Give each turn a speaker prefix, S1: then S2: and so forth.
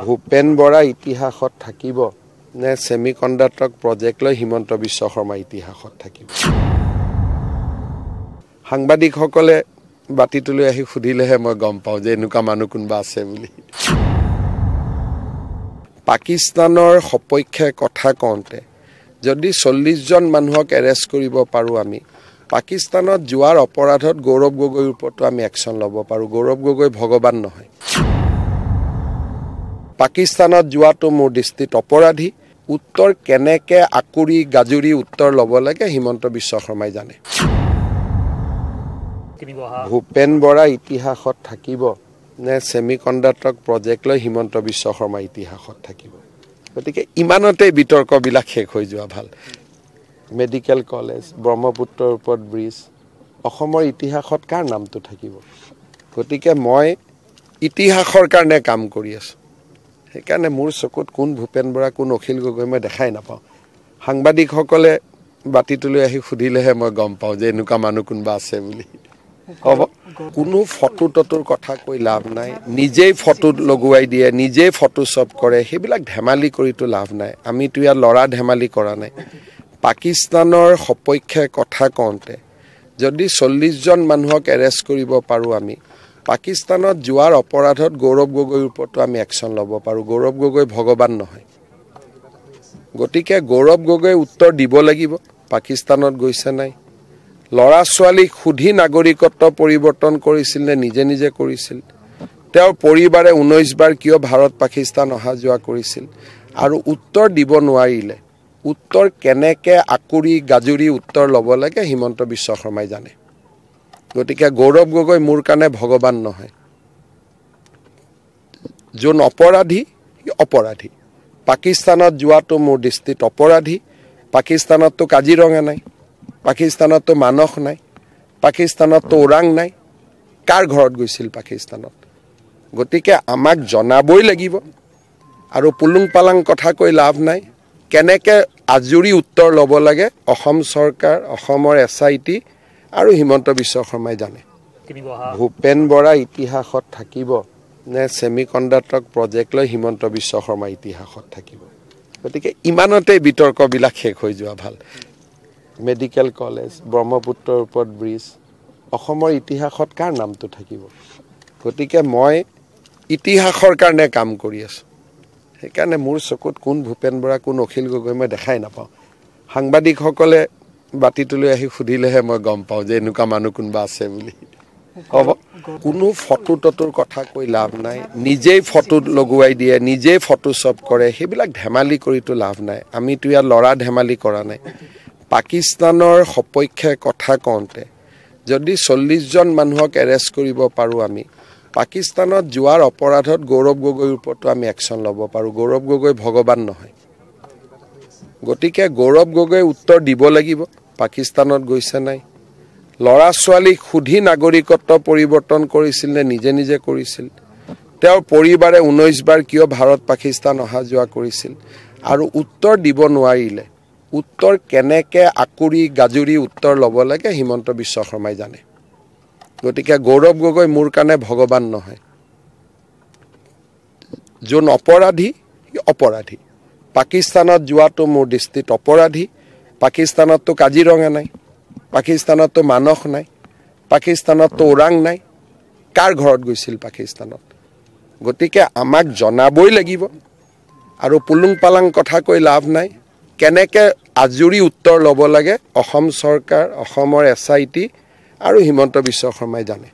S1: ভূপেন বৰা ইতিহাসত থাকিব নে সেমিকন্ডাক্টৰ প্ৰজেক্ট লৈ হিমন্ত বিশ্ব শৰ্মা ইতিহাসত থাকিব সাংবাদিকসকলে বাতিটোলৈ আহি সুধিলেহে মই গম পাওঁ যে এনেকুৱা মানুহ কোনবা আছে বুলি পাকিস্তানৰ সপক্ষে কথা কওঁতে যদি 40 জন মানুহক এৰেষ্ট কৰিব পাৰো আমি পাকিস্তানত যোৱাৰ অপৰাধত গৌৰৱ গগৈৰ ওপৰতো আমি একশন ল'ব পাৰো গৌৰৱ গগৈ ভগৱান নহয় পাকিস্তানত যোৱাটো মোৰ দৃষ্টিত অপৰাধী উত্তৰ কেনেকে আকুৰি গাজুৰি উত্তৰ ল'ব লাগে হিমন্ত বিশ্ব শৰ্মাই জানে ভূপেন বৰা ইতিহাসত থাকিব নে সেমিকন্ডাক্টৰ প্ৰজেক্ট লৈ হিমন্ত বিশ্ব শৰ্মা ইতিহাসত থাকিব গতিকে ইমানতে বিতৰ্কবিলাক শেষ হৈ যোৱা ভাল মেডিকেল কলেজ ব্ৰহ্মপুত্ৰৰ ওপৰত ব্ৰিজ অসমৰ ইতিহাসত কাৰ নামটো থাকিব গতিকে মই ইতিহাসৰ কাৰণে কাম কৰি আছো সেইকাৰণে মোৰ চকুত কোন ভূপেন বৰা কোন অখিল গগৈ মই দেখাই নাপাওঁ সাংবাদিকসকলে বাতিটোলৈ আহি সুধিলেহে মই গম পাওঁ যে এনেকুৱা মানুহ কোনবা আছে বুলি হ'ব কোনো ফটো টটোৰ কথা কৈ লাভ নাই নিজেই ফটো লগুৱাই দিয়ে নিজেই ফটোশ্বপ কৰে সেইবিলাক ধেমালি কৰিতো লাভ নাই আমিতো ইয়াত লৰা ধেমালি কৰা নাই পাকিস্তানৰ সপক্ষে কথা কওঁতে যদি 40 জন মানুহক এৰেষ্ট কৰিব পাৰো আমি পাকিস্তানত যোৱাৰ অপৰাধত গৌৰৱ গগৈৰ ওপৰতো আমি একশন ল'ব পাৰো গৌৰৱ গগৈ ভগৱান নহয় গতিকে গৌৰৱ গগৈ উত্তৰ দিব লাগিব পাকিস্তানত গৈছে নাই লৰা ছোৱালীক সুধি নাগৰিকত্ব পৰিৱৰ্তন কৰিছিল নে নিজে নিজে কৰিছিল তেওঁৰ পৰিবাৰে 19 বাৰ কিয় ভাৰত পাকিস্তান অহা যোৱা কৰিছিল আৰু উত্তৰ দিব নোৱাৰিলে উত্তৰ কেনেকে আকুৰি গাজুৰি উত্তৰ ল'ব লাগে হিমন্ত বিশ্ব শৰ্মাই জানে গতিকে গৌৰৱ গগৈ মোৰ কাৰণে ভগৱান নহয় যোন অপৰাধী পাকিস্তানত যোৱাটো মোৰ দৃষ্টিত অপৰাধী পাকিস্তানততো কাজিৰঙা নাই পাকিস্তানততো মানস নাই পাকিস্তানততো ওৰাং নাই কাৰ ঘৰত গৈছিল পাকিস্তানত গতিকে আমাক জনাবই লাগিব আৰু পুলুং পালাং কথা কৈ লাভ নাই কেনেকে আজুৰি উত্তৰ ল'ব লাগে অসম চৰকাৰ অসমৰ SIT আৰু হিমন্ত বিশ্ব শৰ্মাই জানে ভূপেন বৰা ইতিহাসত থাকিব নে সেমিকন্ডাক্টৰ প্ৰজেক্ট লৈ হিমন্ত বিশ্ব শৰ্মা ইতিহাসত থাকিব গতিকে ইমানতে বিতৰ্কবিলাক শেষ হৈ যোৱা ভাল মেডিকেল কলেজ ব্ৰহ্মপুত্ৰৰ ওপৰত ব্ৰিজ অসমৰ ইতিহাসত কাৰ নামটো থাকিব গতিকে মই ইতিহাসৰ কাৰণে কাম কৰি আছো সেইকাৰণে মোৰ চকুত কোন ভূপেন বৰা কোন অখিল গগৈ মই দেখাই নাপাওঁ সাংবাদিকসকলে বাতিটোলৈ আহি সুধিলেহে মই গম পাওঁ যে এনেকুৱা মানুহ কোনবা আছে বুলি হ'ব কোনো ফটো টটোৰ কথা কৈ লাভ নাই নিজেই ফটো লগুৱাই দিয়ে নিজেই ফটোশ্বপ কৰে সেইবিলাক ধেমালি কৰিতো লাভ নাই আমিতো ইয়াত লৰা ধেমালি কৰা নাই পাকিস্তানৰ সপক্ষে কথা কওঁতে যদি 40 জন মানুহক এৰেষ্ট কৰিব পাৰো আমি পাকিস্তানত যোৱাৰ অপৰাধত গৌৰৱ গগৈৰ ওপৰতো আমি একশন ল'ব পাৰো গৌৰৱ গগৈ ভগৱান নহয় গতিকে গৌৰৱ গগৈ উত্তৰ দিব লাগিব পাকিস্তানত গৈছে নাই লৰা ছোৱালীক সুধি নাগৰিকত্ব পৰিৱৰ্তন কৰিছিল নে নিজে নিজে কৰিছিল তেওঁৰ পৰিবাৰে 19 বাৰ কিয় ভাৰত পাকিস্তান অহা যোৱা কৰিছিল আৰু উত্তৰ দিব নোৱাৰিলে উত্তৰ কেনেকে আকুৰি গাজুৰি উত্তৰ ল'ব লাগে হিমন্ত বিশ্ব শৰ্মাই জানে গতিকে গৌৰৱ গগৈ মোৰ কাৰণে ভগৱান নহয় যোন অপৰাধী পাকিস্তানত যোৱাটো মোৰ দৃষ্টিত অপৰাধী পাকিস্তানততো কাজিৰঙা নাই পাকিস্তানততো মানস নাই পাকিস্তানততো ওৰাং নাই কাৰ ঘৰত গৈছিল পাকিস্তানত গতিকে আমাক জনাবই লাগিব আৰু পুলুং পালাং কথা কৈ লাভ নাই কেনেকে আজুৰি উত্তৰ ল'ব লাগে অসম চৰকাৰ অসমৰ SIT আৰু হিমন্ত বিশ্ব শৰ্মাই জানে